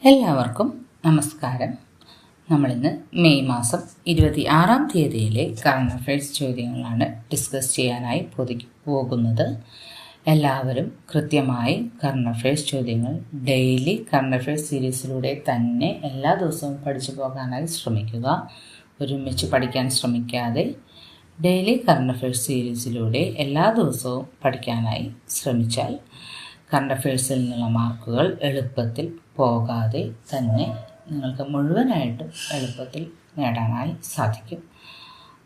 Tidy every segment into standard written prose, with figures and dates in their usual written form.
എല്ലാവർക്കും നമസ്കാരം. നമ്മളിന്ന് മെയ് മാസം 26-ാം തീയതിയിലെ കറണ്ട് അഫയേഴ്സ് ചോദ്യങ്ങളാണ് ഡിസ്കസ് ചെയ്യാനായി പോകുന്നത്. എല്ലാവരും കൃത്യമായി കറണ്ട് അഫയേഴ്സ് ചോദ്യങ്ങൾ ഡെയിലി കറണ്ട് അഫയേഴ്സ് സീരീസിലൂടെ തന്നെ എല്ലാ ദിവസവും പഠിച്ചു പോകാനായി ശ്രമിക്കുക. ഒരുമിച്ച് പഠിക്കാൻ ശ്രമിക്കാതെ ഡെയിലി കറണ്ട് അഫയേഴ്സ് സീരീസിലൂടെ എല്ലാ ദിവസവും പഠിക്കാനായി ശ്രമിച്ചാൽ കറണ്ട് അഫയേഴ്സിൽ നിന്നുള്ള മാർക്കുകൾ എളുപ്പത്തിൽ പോകാതെ തന്നെ നിങ്ങൾക്ക് മുഴുവനായിട്ടും എളുപ്പത്തിൽ നേടാനായി സാധിക്കും.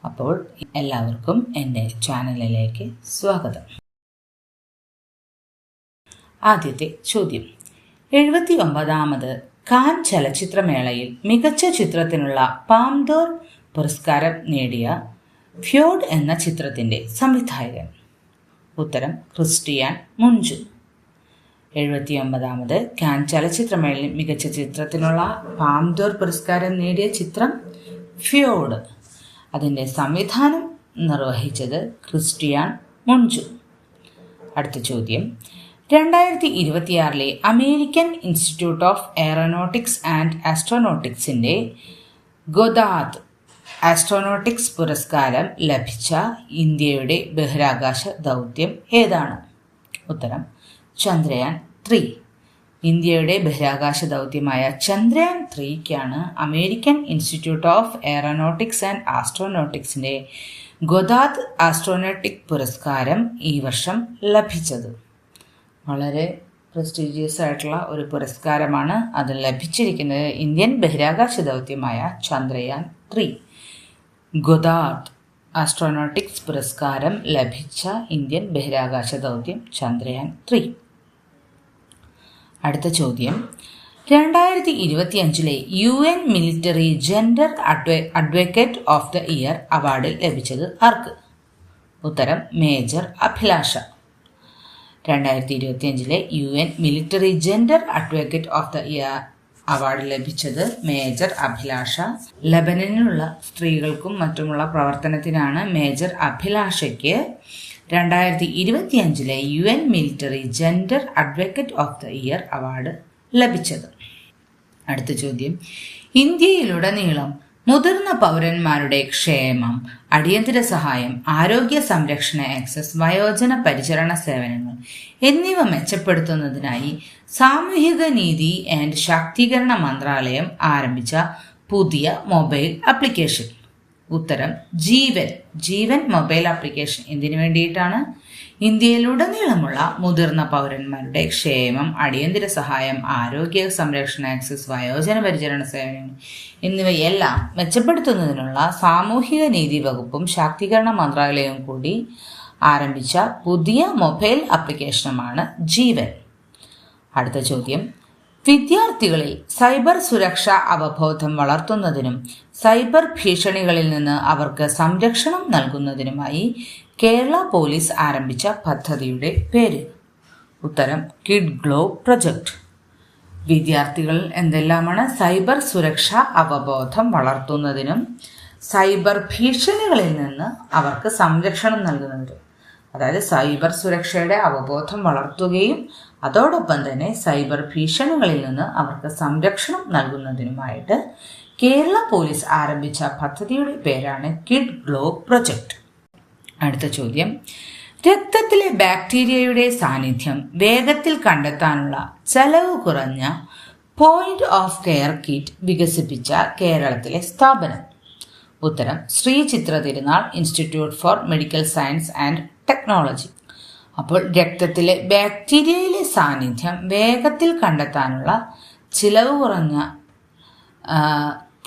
അപ്പോൾ എല്ലാവർക്കും എൻ്റെ ചാനലിലേക്ക് സ്വാഗതം. ആദ്യത്തെ ചോദ്യം, 79ാമത് കാൻ ചലച്ചിത്രമേളയിൽ മികച്ച ചിത്രത്തിനുള്ള പാംദോർ പുരസ്കാരം നേടിയ ഫ്യോഡ് എന്ന ചിത്രത്തിൻ്റെ സംവിധായകൻ. ഉത്തരം ക്രിസ്റ്റിയാൻ മുൻജു. 79ാമത് കാൻ ചലച്ചിത്രമേളയിൽ മികച്ച ചിത്രത്തിനുള്ള പാംദോർ പുരസ്കാരം നേടിയ ചിത്രം ഫ്യോഡ്. അതിൻ്റെ സംവിധാനം നിർവഹിച്ചത് ക്രിസ്റ്റിയാൻ മുൻജു. അടുത്ത ചോദ്യം, 2026 American institute of aeronautics and ആസ്ട്രോനോട്ടിക്സിൻ്റെ ഗോദ്ദാർഡ് ആസ്ട്രോനോട്ടിക്സ് പുരസ്കാരം ലഭിച്ച ഇന്ത്യയുടെ ബഹിരാകാശ ദൗത്യം ഏതാണ്? ഉത്തരം ചന്ദ്രയാൻ 3. ഇന്ത്യയുടെ ബഹിരാകാശ ദൗത്യമായ ചന്ദ്രയാൻ 3ക്കാണ് American institute of aeronautics and ആസ്ട്രോനോട്ടിക്സിൻ്റെ ഗോദ്ദാർഡ് ആസ്ട്രോനോട്ടിക് പുരസ്കാരം ഈ വർഷം ലഭിച്ചത്. വളരെ പ്രസ്റ്റീജിയസ് ആയിട്ടുള്ള ഒരു പുരസ്കാരമാണ്. അത് ലഭിച്ചിരിക്കുന്നത് ഇന്ത്യൻ ബഹിരാകാശ ദൗത്യമായ ചന്ദ്രയാൻ 3. ഗോദ്ദാർഡ് ആസ്ട്രോനോട്ടിക്സ് പുരസ്കാരം ലഭിച്ച ഇന്ത്യൻ ബഹിരാകാശ ദൗത്യം ചന്ദ്രയാൻ 3. അടുത്ത ചോദ്യം, 2025 UN military gender advocate of the year award ലഭിച്ചത് ആർക്ക്? ഉത്തരം major Abhilasha. 2025 UN military gender advocate of the year award ലഭിച്ചത് മേജർ അഭിലാഷ. ലബനനിലുള്ള സ്ത്രീകൾക്കും മറ്റുമുള്ള പ്രവർത്തനത്തിനാണ് മേജർ അഭിലാഷയ്ക്ക് 2025 UN military gender advocate of the year award ലഭിച്ചത്. അടുത്ത ചോദ്യം, ഇന്ത്യയിലുടനീളം മുതിർന്ന പൗരന്മാരുടെ ക്ഷേമം, അടിയന്തര സഹായം, ആരോഗ്യ സംരക്ഷണ ആക്സസ്, വയോജന പരിചരണ സേവനങ്ങൾ എന്നിവ മെച്ചപ്പെടുത്തുന്നതിനായി സാമൂഹിക നീതി ആൻഡ് ശാക്തീകരണ മന്ത്രാലയം ആരംഭിച്ച പുതിയ മൊബൈൽ ആപ്ലിക്കേഷൻ. ഉത്തരം ജീവൻ മൊബൈൽ ആപ്ലിക്കേഷൻ. എന്തിനു വേണ്ടിയിട്ടാണ്? ഇന്ത്യയിലുടനീളമുള്ള മുതിർന്ന പൗരന്മാരുടെ ക്ഷേമം, അടിയന്തര സഹായം, ആരോഗ്യ സംരക്ഷണ ആക്സസ്, വയോജന പരിചരണ സേവനങ്ങൾ എന്നിവയെല്ലാം മെച്ചപ്പെടുത്തുന്നതിനുള്ള സാമൂഹിക നീതി വകുപ്പും ശാക്തീകരണ മന്ത്രാലയവും കൂടി ആരംഭിച്ച പുതിയ മൊബൈൽ ആപ്ലിക്കേഷനുമാണ് ജീവൻ. അടുത്ത ചോദ്യം, വിദ്യാർത്ഥികളിൽ സൈബർ സുരക്ഷാ അവബോധം വളർത്തുന്നതിനും സൈബർ ഭീഷണികളിൽ നിന്ന് അവർക്ക് സംരക്ഷണം നൽകുന്നതിനുമായി കേരള പോലീസ് ആരംഭിച്ച പദ്ധതിയുടെ പേര്? ഉത്തരം കിഡ് ഗ്ലോ പ്രൊജക്ട്. വിദ്യാർത്ഥികൾ എന്തെല്ലാമാണ്? സൈബർ സുരക്ഷാ അവബോധം വളർത്തുന്നതിനും സൈബർ ഭീഷണികളിൽ നിന്ന് അവർക്ക് സംരക്ഷണം നൽകുന്നതിനും, അതായത് സൈബർ സുരക്ഷയുടെ അവബോധം വളർത്തുകയും അതോടൊപ്പം തന്നെ സൈബർ ഭീഷണികളിൽ നിന്ന് അവർക്ക് സംരക്ഷണം നൽകുന്നതിനുമായിട്ട് കേരള പോലീസ് ആരംഭിച്ച പദ്ധതിയുടെ പേരാണ് കിഡ് ഗ്ലോ പ്രൊജക്ട്. അടുത്ത ചോദ്യം, രക്തത്തിലെ ബാക്ടീരിയയുടെ സാന്നിധ്യം വേഗത്തിൽ കണ്ടെത്താനുള്ള ചെലവ് കുറഞ്ഞ പോയിന്റ് ഓഫ് കെയർ കിറ്റ് വികസിപ്പിച്ച കേരളത്തിലെ സ്ഥാപനം? ഉത്തരം ശ്രീ ചിത്ര തിരുനാൾ institute four medical science and technology. അപ്പോൾ രക്തത്തിലെ ബാക്ടീരിയയിലെ സാന്നിധ്യം വേഗത്തിൽ കണ്ടെത്താനുള്ള ചിലവ് കുറഞ്ഞ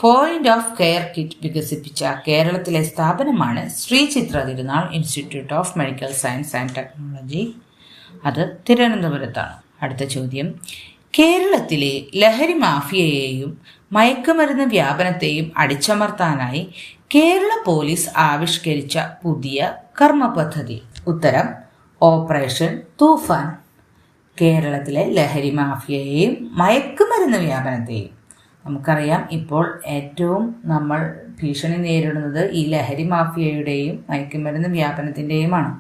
പോയിന്റ് ഓഫ് കെയർ കിറ്റ് വികസിപ്പിച്ച കേരളത്തിലെ സ്ഥാപനമാണ് ശ്രീ ചിത്ര തിരുനാൾ institute of medical science and technology. അത് തിരുവനന്തപുരത്താണ്. അടുത്ത ചോദ്യം, കേരളത്തിലെ ലഹരി മാഫിയയെയും മയക്കുമരുന്ന് വ്യാപനത്തെയും അടിച്ചമർത്താനായി കേരള പോലീസ് ആവിഷ്കരിച്ച പുതിയ കർമ്മ പദ്ധതി? ഉത്തരം ഓപ്പറേഷൻ തൂഫാൻ. കേരളത്തിലെ ലഹരി മാഫിയയെയും മയക്കുമരുന്ന് വ്യാപനത്തെയും, നമുക്കറിയാം ഇപ്പോൾ ഏറ്റവും നമ്മൾ ഭീഷണി നേരിടുന്നത് ഈ ലഹരി മാഫിയയുടെയും മയക്കുമരുന്ന് വ്യാപനത്തിൻ്റെയുമാണ്.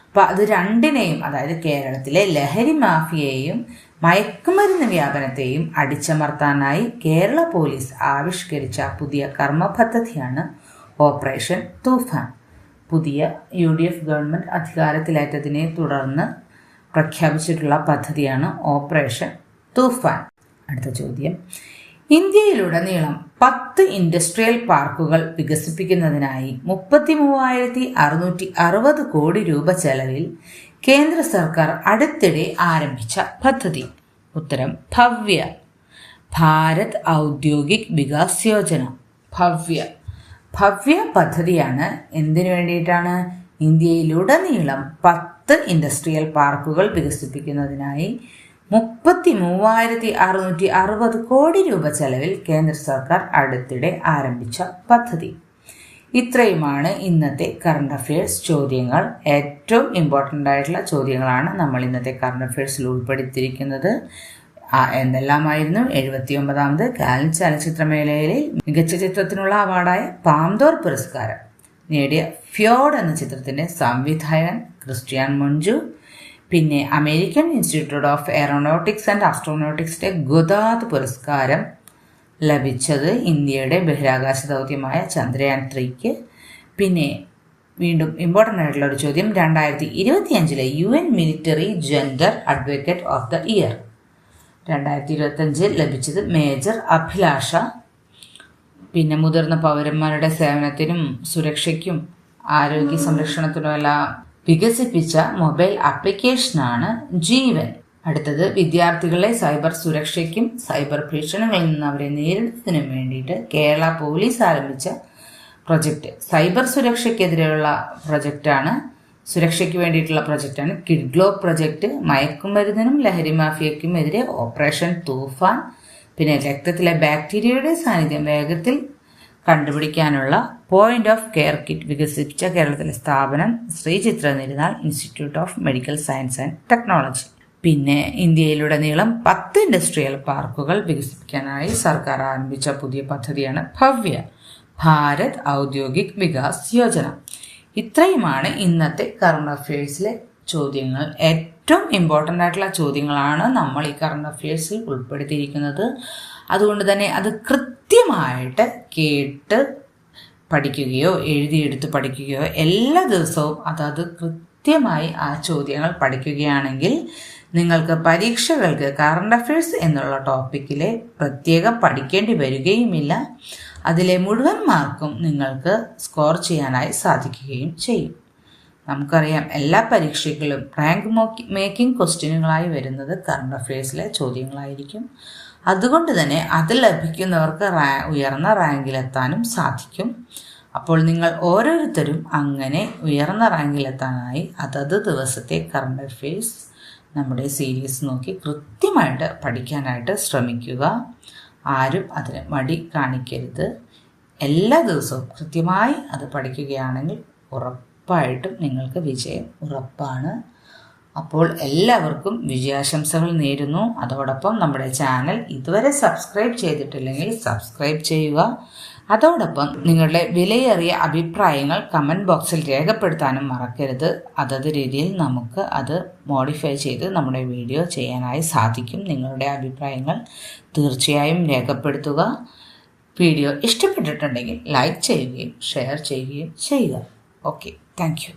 അപ്പോൾ അത് രണ്ടിനെയും, അതായത് കേരളത്തിലെ ലഹരി മാഫിയയെയും മയക്കുമരുന്ന് വ്യാപനത്തെയും അടിച്ചമർത്താനായി കേരള പോലീസ് ആവിഷ്കരിച്ച പുതിയ കർമ്മ പദ്ധതിയാണ് ഓപ്പറേഷൻ തൂഫാൻ. പുതിയ UDF ഗവൺമെൻറ് അധികാരത്തിലേറ്റതിനെ തുടർന്ന് പ്രഖ്യാപിച്ചിട്ടുള്ള പദ്ധതിയാണ് ഓപ്പറേഷൻ തൂഫാൻ. അടുത്ത ചോദ്യം, ഇന്ത്യയിലുടനീളം 10 ഇൻഡസ്ട്രിയൽ പാർക്കുകൾ വികസിപ്പിക്കുന്നതിനായി 33,660 കോടി രൂപ ചെലവിൽ കേന്ദ്ര സർക്കാർ അടുത്തിടെ ആരംഭിച്ച പദ്ധതി. ഉത്തരം ഭവ്യ. ഭാരത് ഔദ്യോഗിക് വികാസ് യോജന. ഭവ്യ പദ്ധതിയാണ് എന്തിനു വേണ്ടിയിട്ടാണ്? ഇന്ത്യയിലുടനീളം 10 ഇൻഡസ്ട്രിയൽ പാർക്കുകൾ വികസിപ്പിക്കുന്നതിനായി 33,660 കോടി രൂപ ചെലവിൽ കേന്ദ്ര സർക്കാർ അടുത്തിടെ ആരംഭിച്ച പദ്ധതി. ഇത്രയുമാണ് ഇന്നത്തെ കറണ്ട് അഫയേഴ്സ് ചോദ്യങ്ങൾ. ഏറ്റവും ഇമ്പോർട്ടൻ്റ് ആയിട്ടുള്ള ചോദ്യങ്ങളാണ് നമ്മൾ ഇന്നത്തെ കറണ്ട് അഫയേഴ്സിൽ ഉൾപ്പെടുത്തിയിരിക്കുന്നത്. എന്തെല്ലാമായിരുന്നു? 79ാമത് കാൻ ചലച്ചിത്രമേളയിൽ മികച്ച ചിത്രത്തിനുള്ള അവാർഡായ പാംദോർ പുരസ്കാരം നേടിയ ഫ്യോഡ് എന്ന ചിത്രത്തിന്റെ സംവിധായകൻ ക്രിസ്റ്റിയാൻ മൊഞ്ചു. പിന്നെ American institute of aeronautics and ആസ്ട്രോനോട്ടിക്സിന്റെ ഗൊദാദ് പുരസ്കാരം ലഭിച്ചത് ഇന്ത്യയുടെ ബഹിരാകാശ ദൗത്യമായ ചന്ദ്രയാൻ 3ക്ക്. പിന്നെ വീണ്ടും ഇമ്പോർട്ടൻ്റ് ആയിട്ടുള്ള ഒരു ചോദ്യം, 2025 UN military gender advocate of the year 2025 ലഭിച്ചത് മേജർ അഭിലാഷ. പിന്നെ മുതിർന്ന പൗരന്മാരുടെ സേവനത്തിനും സുരക്ഷയ്ക്കും ആരോഗ്യ സംരക്ഷണത്തിനുമെല്ലാം വികസിപ്പിച്ച മൊബൈൽ ആപ്ലിക്കേഷനാണ് ജീവൻ. അടുത്തത്, വിദ്യാർത്ഥികളെ സൈബർ സുരക്ഷയ്ക്കും സൈബർ ഭീഷണികളിൽ നിന്ന് അവരെ നേരിടുന്നതിനും വേണ്ടിയിട്ട് കേരള പോലീസ് ആരംഭിച്ച പ്രൊജക്റ്റ്. സൈബർ സുരക്ഷയ്ക്കെതിരെയുള്ള പ്രൊജക്റ്റാണ്, സുരക്ഷയ്ക്ക് വേണ്ടിയിട്ടുള്ള പ്രൊജക്റ്റാണ് കിഡ്ഗ്ലോ പ്രൊജക്റ്റ്. മയക്കുമരുന്നിനും ലഹരി മാഫിയയ്ക്കും എതിരെ ഓപ്പറേഷൻ തൂഫാൻ. പിന്നെ രക്തത്തിലെ ബാക്ടീരിയയുടെ സാന്നിധ്യം വേഗത്തിൽ കണ്ടുപിടിക്കാനുള്ള പോയിന്റ് ഓഫ് കെയർ കിറ്റ് വികസിപ്പിച്ച കേരളത്തിലെ സ്ഥാപനം ശ്രീ ചിത്ര തിരുനാൾ institute of medical science and technology. പിന്നെ ഇന്ത്യയിലുടനീളം 10 ഇൻഡസ്ട്രിയൽ പാർക്കുകൾ വികസിപ്പിക്കാനായി സർക്കാർ ആരംഭിച്ച പുതിയ പദ്ധതിയാണ് ഭവ്യ, ഭാരത് ഔദ്യോഗിക് വികാസ് യോജന. ഇത്രയുമാണ് ഇന്നത്തെ കറണ്ട് അഫയേഴ്സിലെ ചോദ്യങ്ങൾ. ഏറ്റവും ഇമ്പോർട്ടൻ്റ് ആയിട്ടുള്ള ചോദ്യങ്ങളാണ് നമ്മൾ ഈ കറണ്ട് അഫയേഴ്സിൽ ഉൾപ്പെടുത്തിയിരിക്കുന്നത്. അതുകൊണ്ട് തന്നെ അത് കൃത്യമായിട്ട് കേട്ട് പഠിക്കുകയോ എഴുതിയെടുത്ത് പഠിക്കുകയോ എല്ലാ ദിവസവും അതത് കൃത്യമായി ആ ചോദ്യങ്ങൾ പഠിക്കുകയാണെങ്കിൽ നിങ്ങൾക്ക് പരീക്ഷകൾക്ക് കറണ്ട് അഫയേഴ്സ് എന്നുള്ള ടോപ്പിക്കിലെ പ്രത്യേകം പഠിക്കേണ്ടി വരികയുമില്ല. അതിലെ മുഴുവൻ മാർക്കും നിങ്ങൾക്ക് സ്കോർ ചെയ്യാനായി സാധിക്കുകയും ചെയ്യും. നമുക്കറിയാം, എല്ലാ പരീക്ഷകളിലും റാങ്ക് മേക്കിംഗ് ക്വസ്റ്റ്യനുകളായി വരുന്നത് കറണ്ട് അഫയേഴ്സിലെ ചോദ്യങ്ങളായിരിക്കും. അതുകൊണ്ട് തന്നെ അത് ലഭിക്കുന്നവർക്ക് ഉയർന്ന റാങ്കിലെത്താനും സാധിക്കും. അപ്പോൾ നിങ്ങൾ ഓരോരുത്തരും അങ്ങനെ ഉയർന്ന റാങ്കിലെത്താനായി അതത് ദിവസത്തെ കറണ്ട് അഫയേഴ്സ് നമ്മുടെ സീരീസ് നോക്കി കൃത്യമായിട്ട് പഠിക്കാനായിട്ട് ശ്രമിക്കുക. ആരും അതിന് മടി കാണിക്കരുത്. എല്ലാ ദിവസവും കൃത്യമായി അത് പഠിക്കുകയാണെങ്കിൽ ഉറപ്പായിട്ടും നിങ്ങൾക്ക് വിജയം ഉറപ്പാണ്. അപ്പോൾ എല്ലാവർക്കും വിജയാശംസകൾ നേരുന്നു. അതോടൊപ്പം നമ്മുടെ ചാനൽ ഇതുവരെ സബ്സ്ക്രൈബ് ചെയ്തിട്ടില്ലെങ്കിൽ സബ്സ്ക്രൈബ് ചെയ്യുക. അതോടൊപ്പം നിങ്ങളുടെ വിലയേറിയ അഭിപ്രായങ്ങൾ കമൻറ്റ് ബോക്സിൽ രേഖപ്പെടുത്താനും മറക്കരുത്. അതത് രീതിയിൽ നമുക്ക് അത് മോഡിഫൈ ചെയ്ത് നമ്മുടെ വീഡിയോ ചെയ്യാനായി സാധിക്കും. നിങ്ങളുടെ അഭിപ്രായങ്ങൾ തീർച്ചയായും രേഖപ്പെടുത്തുക. വീഡിയോ ഇഷ്ടപ്പെട്ടിട്ടുണ്ടെങ്കിൽ ലൈക്ക് ചെയ്യുകയും ഷെയർ ചെയ്യുകയും ചെയ്യുക. Okay, thank you.